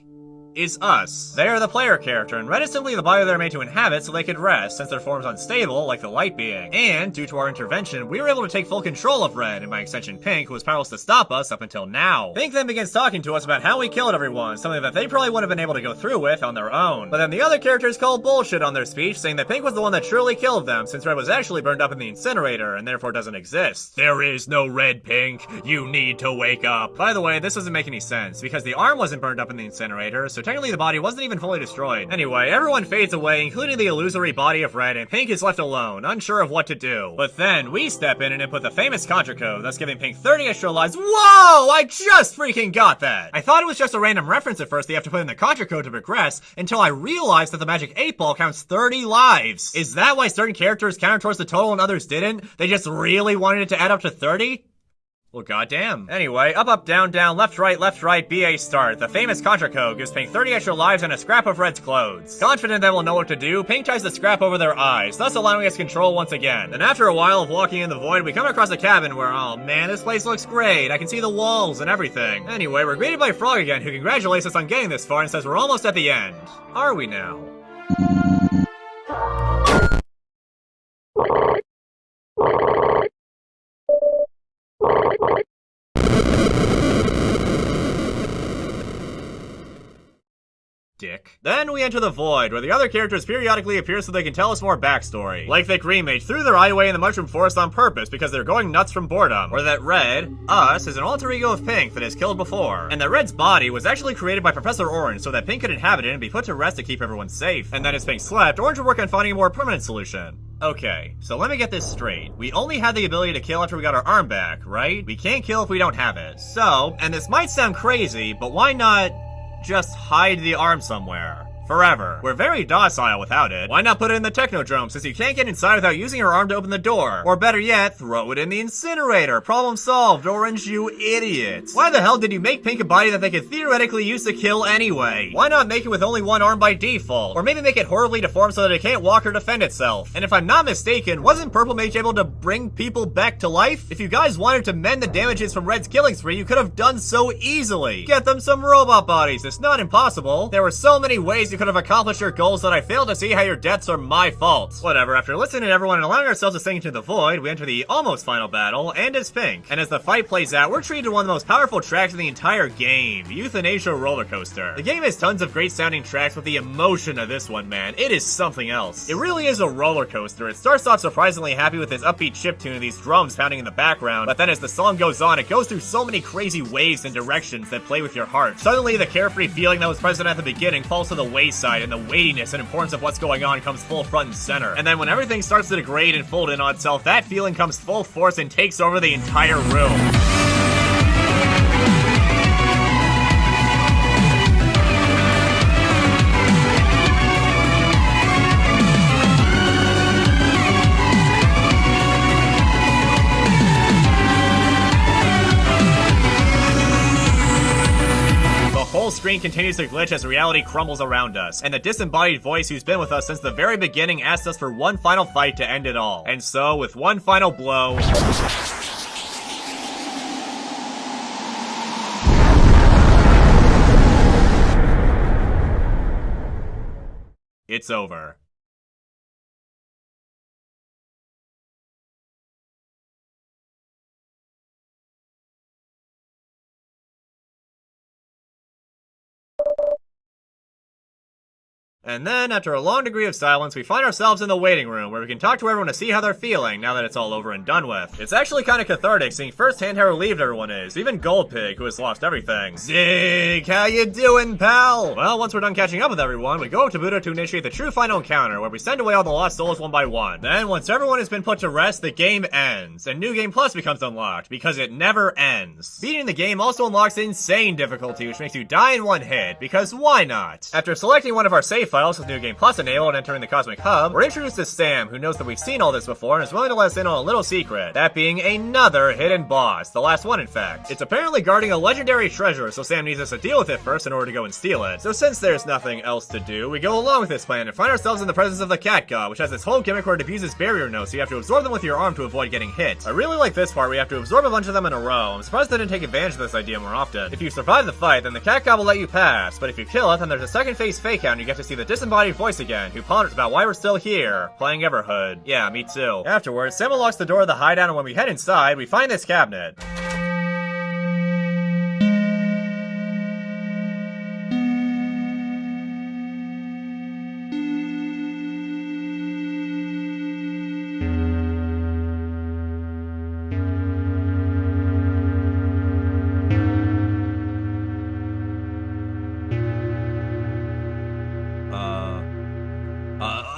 is us. They are the player character, and red is simply the body they're made to inhabit so they could rest, since their form's unstable, like the light being. And, due to our intervention, we were able to take full control of red, and by extension Pink, who was powerless to stop us up until now. Pink then begins talking to us about how we killed everyone, something that they probably wouldn't have been able to go through with on their own. But then the other characters called bullshit on their speech, saying that Pink was the one that truly killed them, since red was actually burned up in the incinerator, and therefore doesn't exist. There is no red, Pink. You need to wake up. By the way, this doesn't make any sense, because the arm wasn't burned up in the incinerator, so technically the body wasn't even fully destroyed. Anyway, everyone fades away, including the illusory body of red, and Pink is left alone, unsure of what to do. But then, we step in and input the famous Contra code, thus giving Pink 30 extra lives. Whoa! I just freaking got that! I thought it was just a random reference at first that you have to put in the Contra code to progress, until I realized that the magic 8 ball counts 30 lives. Is that why certain characters counted towards the total and others didn't? They just really wanted it to add up to 30? Well, goddamn. Anyway, up, down, left, right, BA start. The famous Contra code gives Pink 30 extra lives and a scrap of Red's clothes. Confident that we'll know what to do, Pink ties the scrap over their eyes, thus allowing us control once again. And after a while of walking in the void, we come across a cabin where, oh man, this place looks great. I can see the walls and everything. Anyway, we're greeted by Frog again, who congratulates us on getting this far and says we're almost at the end. Are we now? dick. Then we enter the void, where the other characters periodically appear so they can tell us more backstory. Like that Green Mage threw their eye away in the mushroom forest on purpose because they're going nuts from boredom. Or that Red, us, is an alter ego of Pink that has killed before. And that Red's body was actually created by Professor Orange so that Pink could inhabit it and be put to rest to keep everyone safe. And then as Pink slept, Orange would work on finding a more permanent solution. Okay, so let me get this straight. We only had the ability to kill after we got our arm back, right? We can't kill if we don't have it. So, and this might sound crazy, but why not just hide the arm somewhere? Forever. We're very docile without it. Why not put it in the Technodrome, since you can't get inside without using your arm to open the door? Or better yet, throw it in the incinerator. Problem solved, Orange, you idiots. Why the hell did you make Pink a body that they could theoretically use to kill anyway? Why not make it with only one arm by default? Or maybe make it horribly deformed so that it can't walk or defend itself? And if I'm not mistaken, wasn't Purple Mage able to bring people back to life? If you guys wanted to mend the damages from Red's killing spree, you could have done so easily. Get them some robot bodies, it's not impossible. There were so many ways you could have accomplished your goals that I fail to see how your deaths are my fault. Whatever, after listening to everyone and allowing ourselves to sink into the void, we enter the almost final battle, and it's Pink. And as the fight plays out, we're treated to one of the most powerful tracks in the entire game, Euthanasia Rollercoaster. The game has tons of great sounding tracks, but the emotion of this one, man, it is something else. It really is a roller coaster. It starts off surprisingly happy with this upbeat chiptune and these drums pounding in the background, but then as the song goes on, it goes through so many crazy waves and directions that play with your heart. Suddenly, the carefree feeling that was present at the beginning falls to the wayside, and the weightiness and importance of what's going on comes full front and center. And then when everything starts to degrade and fold in on itself, that feeling comes full force and takes over the entire room. Screen continues to glitch as reality crumbles around us, and the disembodied voice who's been with us since the very beginning asks us for one final fight to end it all. And so, with one final blow, it's over. And then, after a long degree of silence, we find ourselves in the waiting room, where we can talk to everyone to see how they're feeling now that it's all over and done with. It's actually kind of cathartic seeing firsthand how relieved everyone is, even Goldpig, who has lost everything. Zig, how you doing, pal? Well, once we're done catching up with everyone, we go up to Buddha to initiate the true final encounter, where we send away all the lost souls one by one. Then, once everyone has been put to rest, the game ends, and New Game Plus becomes unlocked, because it never ends. Beating the game also unlocks insane difficulty, which makes you die in one hit, because why not? After selecting one of our save files with New Game Plus enabled and entering the Cosmic Hub, we're introduced to Sam, who knows that we've seen all this before and is willing to let us in on a little secret, that being another hidden boss, the last one in fact. It's apparently guarding a legendary treasure, so Sam needs us to deal with it first in order to go and steal it. So since there's nothing else to do, we go along with this plan and find ourselves in the presence of the Cat God, which has this whole gimmick where it abuses barrier notes, so you have to absorb them with your arm to avoid getting hit. I really like this part where you have to absorb a bunch of them in a row. I'm surprised they didn't take advantage of this idea more often. If you survive the fight, then the Cat God will let you pass, but if you kill it, then there's a second phase fake out and you get to see the disembodied voice again, who ponders about why we're still here, playing Everhood. Yeah, me too. Afterwards, Sam unlocks the door of the hideout, and when we head inside, we find this cabinet.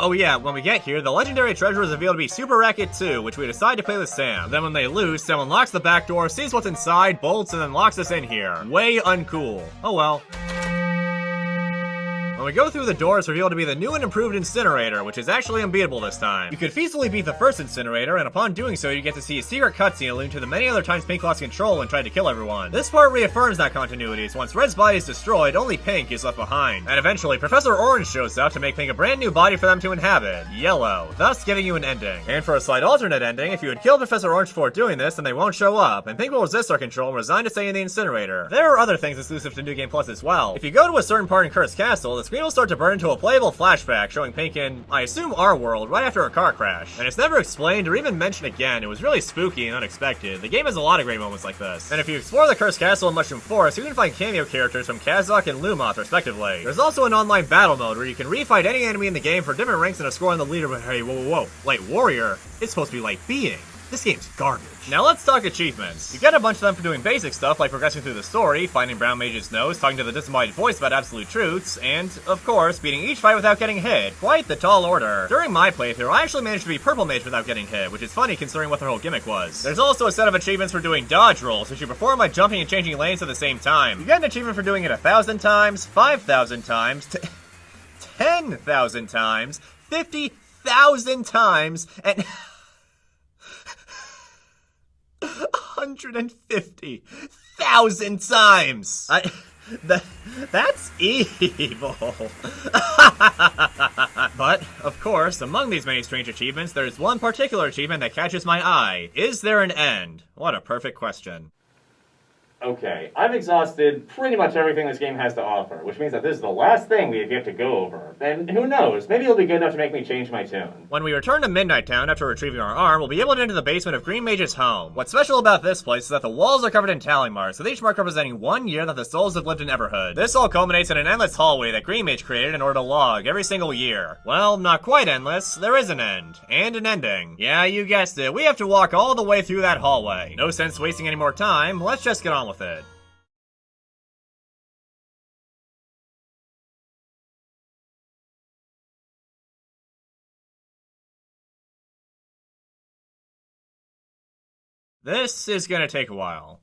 Oh yeah, when we get here, the legendary treasure is revealed to be Super Racket 2, which we decide to play with Sam. Then when they lose, Sam unlocks the back door, sees what's inside, bolts, and then locks us in here. Way uncool. Oh well. When we go through the door, it's revealed to be the new and improved incinerator, which is actually unbeatable this time. You could feasibly beat the first incinerator, and upon doing so, you get to see a secret cutscene alluding to the many other times Pink lost control and tried to kill everyone. This part reaffirms that continuity, as once Red's body is destroyed, only Pink is left behind. And eventually, Professor Orange shows up to make Pink a brand new body for them to inhabit, Yellow, thus giving you an ending. And for a slight alternate ending, if you had killed Professor Orange before doing this, then they won't show up, and Pink will resist our control and resign to stay in the incinerator. There are other things exclusive to New Game Plus as well. If you go to a certain part in Cursed Castle, the screen will start to burn into a playable flashback showing Pink in, I assume, our world right after a car crash. And it's never explained or even mentioned again. It was really spooky and unexpected. The game has a lot of great moments like this. And if you explore the Cursed Castle and Mushroom Forest, you can find cameo characters from Kazakh and Lumoth, respectively. There's also an online battle mode where you can refight any enemy in the game for different ranks and a score on the leaderboard. Hey, whoa. Light Warrior? It's supposed to be Light Being. This game's garbage. Now let's talk achievements. You get a bunch of them for doing basic stuff like progressing through the story, finding Brown Mage's nose, talking to the disembodied voice about absolute truths, and, of course, beating each fight without getting hit. Quite the tall order. During my playthrough, I actually managed to be Purple Mage without getting hit, which is funny considering what their whole gimmick was. There's also a set of achievements for doing dodge rolls, which you perform by jumping and changing lanes at the same time. You get an achievement for doing it 1,000 times, 5,000 times, 10,000 times, 50,000 times, and 150,000 times. That's evil. But, of course, among these many strange achievements, there's one particular achievement that catches my eye. Is there an end? What a perfect question. Okay, I've exhausted pretty much everything this game has to offer, which means that this is the last thing we have yet to go over. And who knows, maybe it'll be good enough to make me change my tune. When we return to Midnight Town after retrieving our arm, we'll be able to enter the basement of Green Mage's home. What's special about this place is that the walls are covered in tally marks, with each mark representing 1 year that the souls have lived in Everhood. This all culminates in an endless hallway that Green Mage created in order to log every single year. Well, not quite endless, there is an end. And an ending. Yeah, you guessed it, we have to walk all the way through that hallway. No sense wasting any more time, let's just get on with it. This is gonna take a while.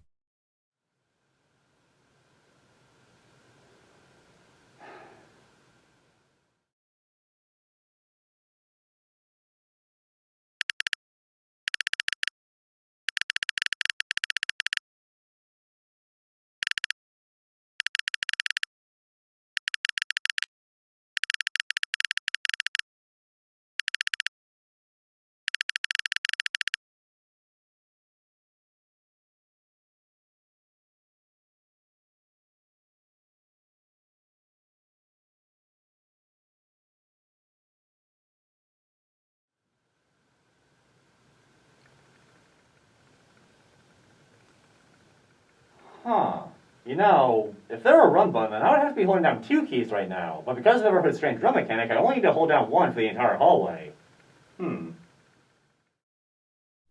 Huh. You know, if there were a run button, then I would have to be holding down 2 keys right now. But because of Everhood's strange drum mechanic, I only need to hold down 1 for the entire hallway.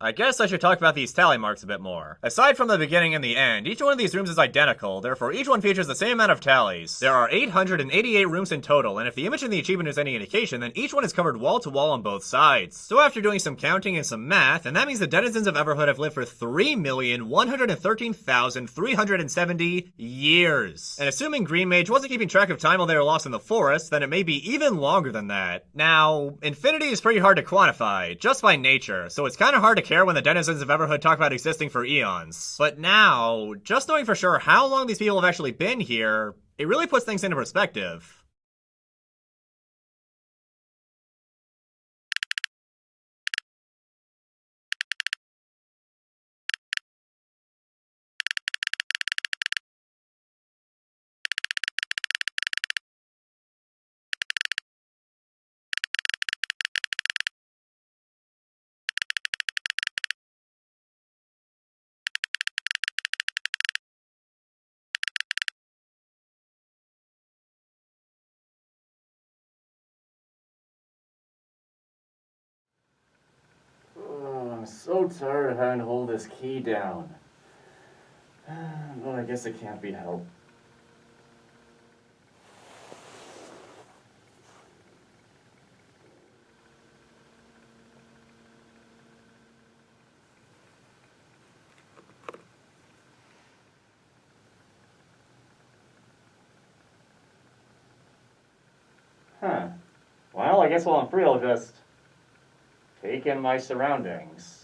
I guess I should talk about these tally marks a bit more. Aside from the beginning and the end, each one of these rooms is identical, therefore each one features the same amount of tallies. There are 888 rooms in total, and if the image in the achievement is any indication, then each one is covered wall to wall on both sides. So after doing some counting and some math, and that means the denizens of Everhood have lived for 3,113,370 years. And assuming Green Mage wasn't keeping track of time while they were lost in the forest, then it may be even longer than that. Now, infinity is pretty hard to quantify, just by nature, so it's kinda hard to care when the denizens of Everhood talk about existing for eons. But now, just knowing for sure how long these people have actually been here, it really puts things into perspective. I'm so tired of having to hold this key down. But I guess it can't be helped. Huh. Well, I guess while I'm free, I'll just take in my surroundings.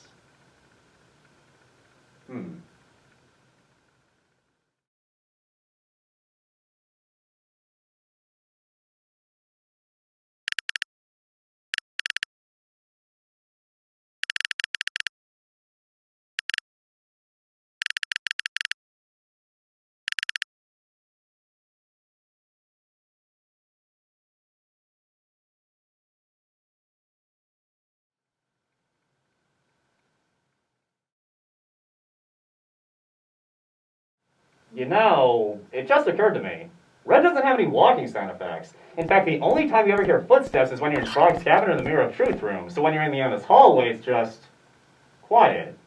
You know, it just occurred to me. Red doesn't have any walking sound effects. In fact, the only time you ever hear footsteps is when you're in Frog's cabin or the Mirror of Truth room. So when you're in the endless hallway, it's just quiet.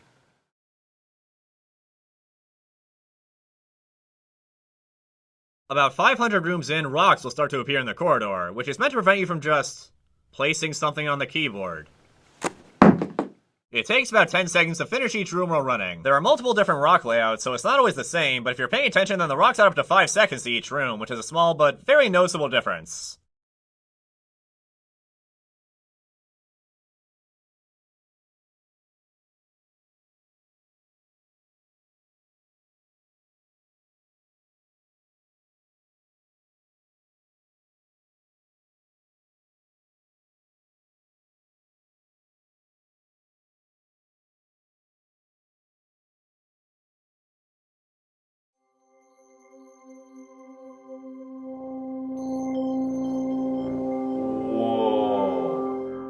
About 500 rooms in, rocks will start to appear in the corridor, which is meant to prevent you from just placing something on the keyboard. It takes about 10 seconds to finish each room while running. There are multiple different rock layouts, so it's not always the same, but if you're paying attention, then the rocks add up to 5 seconds to each room, which is a small but very noticeable difference.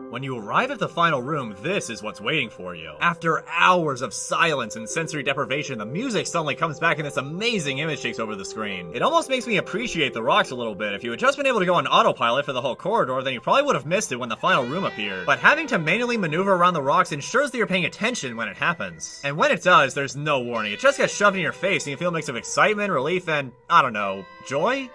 When you arrive at the final room, this is what's waiting for you. After hours of silence and sensory deprivation, the music suddenly comes back and this amazing image takes over the screen. It almost makes me appreciate the rocks a little bit. If you had just been able to go on autopilot for the whole corridor, then you probably would have missed it when the final room appeared. But having to manually maneuver around the rocks ensures that you're paying attention when it happens. And when it does, there's no warning. It just gets shoved in your face and you feel a mix of excitement, relief, and, I don't know, joy?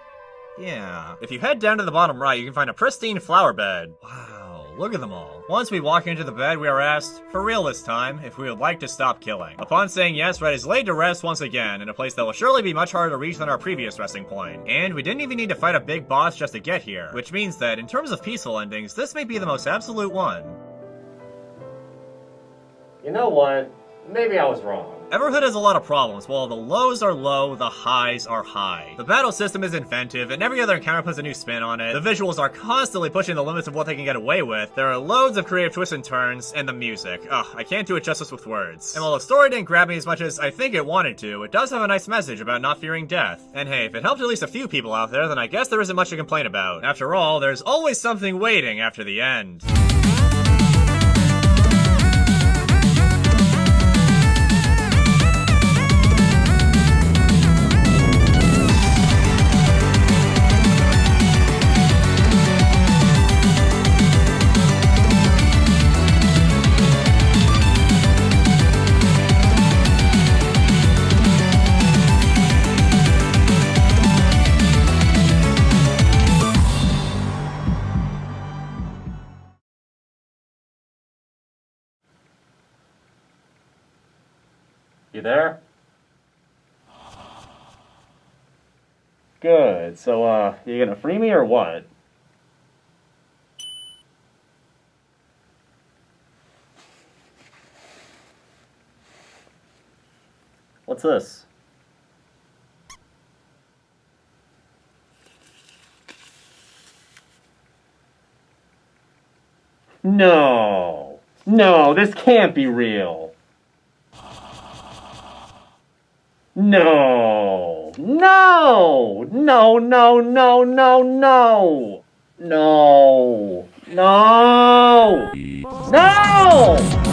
Yeah. If you head down to the bottom right, you can find a pristine flower bed. Wow. Look at them all. Once we walk into the bed, we are asked, for real this time, if we would like to stop killing. Upon saying yes, Red is laid to rest once again, in a place that will surely be much harder to reach than our previous resting point. And we didn't even need to fight a big boss just to get here, which means that, in terms of peaceful endings, this may be the most absolute one. You know what? Maybe I was wrong. Everhood has a lot of problems. While the lows are low, the highs are high. The battle system is inventive, and every other encounter puts a new spin on it. The visuals are constantly pushing the limits of what they can get away with. There are loads of creative twists and turns, and the music. Ugh, I can't do it justice with words. And while the story didn't grab me as much as I think it wanted to, it does have a nice message about not fearing death. And hey, if it helped at least a few people out there, then I guess there isn't much to complain about. After all, there's always something waiting after the end. You there? Good. So, you gonna free me or what? What's this? No. No, this can't be real. No! No! No, no, no, no, no! No! No! No!